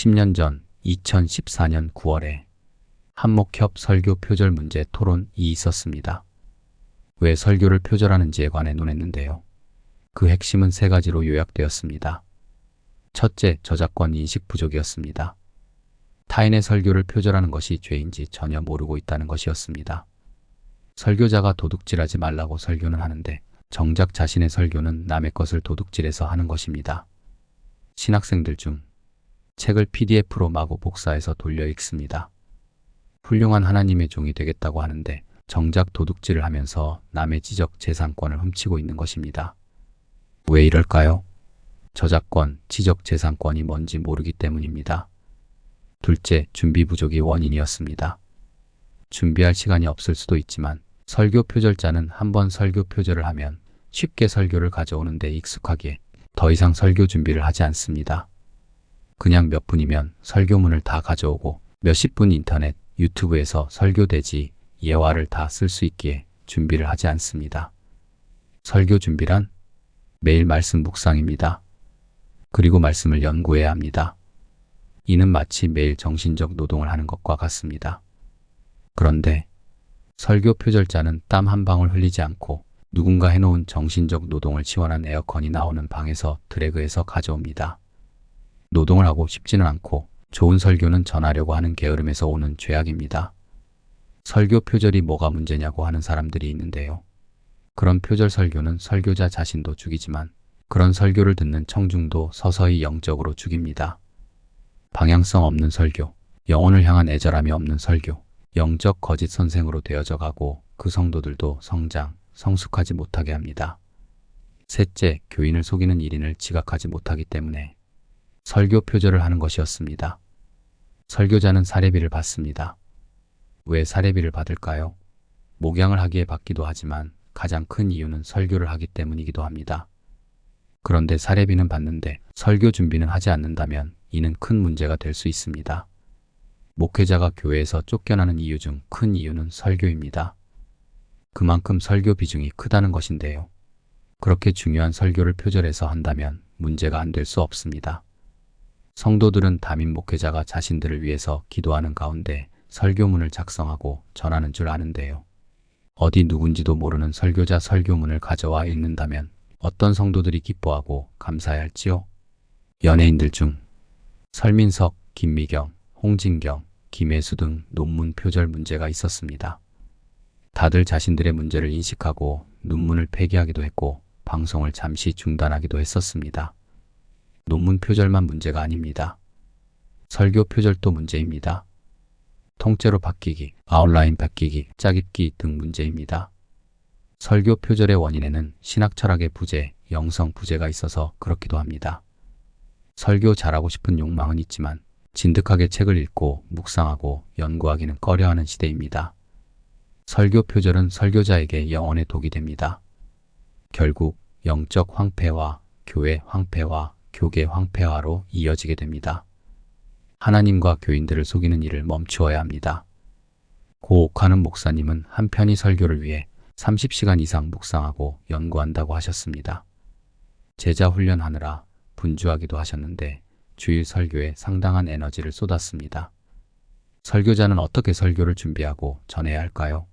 10년 전 2014년 9월에 한목협 설교 표절 문제 토론이 있었습니다. 왜 설교를 표절하는지에 관해 논했는데요. 그 핵심은 세 가지로 요약되었습니다. 첫째, 저작권 인식 부족이었습니다. 타인의 설교를 표절하는 것이 죄인지 전혀 모르고 있다는 것이었습니다. 설교자가 도둑질하지 말라고 설교는 하는데 정작 자신의 설교는 남의 것을 도둑질해서 하는 것입니다. 신학생들 중 책을 PDF로 마구 복사해서 돌려 읽습니다. 훌륭한 하나님의 종이 되겠다고 하는데 정작 도둑질을 하면서 남의 지적 재산권을 훔치고 있는 것입니다. 왜 이럴까요? 저작권, 지적 재산권이 뭔지 모르기 때문입니다. 둘째, 준비 부족이 원인이었습니다. 준비할 시간이 없을 수도 있지만 설교 표절자는 한번 설교 표절을 하면 쉽게 설교를 가져오는데 익숙하기에 더 이상 설교 준비를 하지 않습니다. 그냥 몇 분이면 설교문을 다 가져오고 몇십 분 인터넷, 유튜브에서 설교대지, 예화를 다 쓸 수 있기에 준비를 하지 않습니다. 설교 준비란 매일 말씀 묵상입니다. 그리고 말씀을 연구해야 합니다. 이는 마치 매일 정신적 노동을 하는 것과 같습니다. 그런데 설교 표절자는 땀 한 방울 흘리지 않고 누군가 해놓은 정신적 노동을 지원한 에어컨이 나오는 방에서 드래그해서 가져옵니다. 노동을 하고 싶지는 않고 좋은 설교는 전하려고 하는 게으름에서 오는 죄악입니다. 설교 표절이 뭐가 문제냐고 하는 사람들이 있는데요. 그런 표절 설교는 설교자 자신도 죽이지만 그런 설교를 듣는 청중도 서서히 영적으로 죽입니다. 방향성 없는 설교, 영혼을 향한 애절함이 없는 설교, 영적 거짓 선생으로 되어져 가고 그 성도들도 성장, 성숙하지 못하게 합니다. 셋째, 교인을 속이는 1인을 지각하지 못하기 때문에 설교 표절을 하는 것이었습니다. 설교자는 사례비를 받습니다. 왜 사례비를 받을까요? 목양을 하기에 받기도 하지만 가장 큰 이유는 설교를 하기 때문이기도 합니다. 그런데 사례비는 받는데 설교 준비는 하지 않는다면 이는 큰 문제가 될 수 있습니다. 목회자가 교회에서 쫓겨나는 이유 중 큰 이유는 설교입니다. 그만큼 설교 비중이 크다는 것인데요. 그렇게 중요한 설교를 표절해서 한다면 문제가 안 될 수 없습니다. 성도들은 담임 목회자가 자신들을 위해서 기도하는 가운데 설교문을 작성하고 전하는 줄 아는데요. 어디 누군지도 모르는 설교자 설교문을 가져와 읽는다면 어떤 성도들이 기뻐하고 감사해야 할지요? 연예인들 중 설민석, 김미경, 홍진경, 김혜수 등 논문 표절 문제가 있었습니다. 다들 자신들의 문제를 인식하고 논문을 폐기하기도 했고 방송을 잠시 중단하기도 했었습니다. 논문 표절만 문제가 아닙니다. 설교 표절도 문제입니다. 통째로 바뀌기, 아웃라인 바뀌기, 짜깁기 등 문제입니다. 설교 표절의 원인에는 신학 철학의 부재, 영성 부재가 있어서 그렇기도 합니다. 설교 잘하고 싶은 욕망은 있지만 진득하게 책을 읽고 묵상하고 연구하기는 꺼려하는 시대입니다. 설교 표절은 설교자에게 영혼의 독이 됩니다. 결국 영적 황폐화, 교회 황폐화, 교계 황폐화로 이어지게 됩니다. 하나님과 교인들을 속이는 일을 멈추어야 합니다. 고 옥하는 목사님은 한 편의 설교를 위해 30시간 이상 묵상하고 연구한다고 하셨습니다. 제자 훈련하느라 분주하기도 하셨는데 주일 설교에 상당한 에너지를 쏟았습니다. 설교자는 어떻게 설교를 준비하고 전해야 할까요?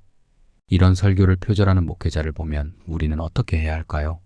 이런 설교를 표절하는 목회자를 보면 우리는 어떻게 해야 할까요?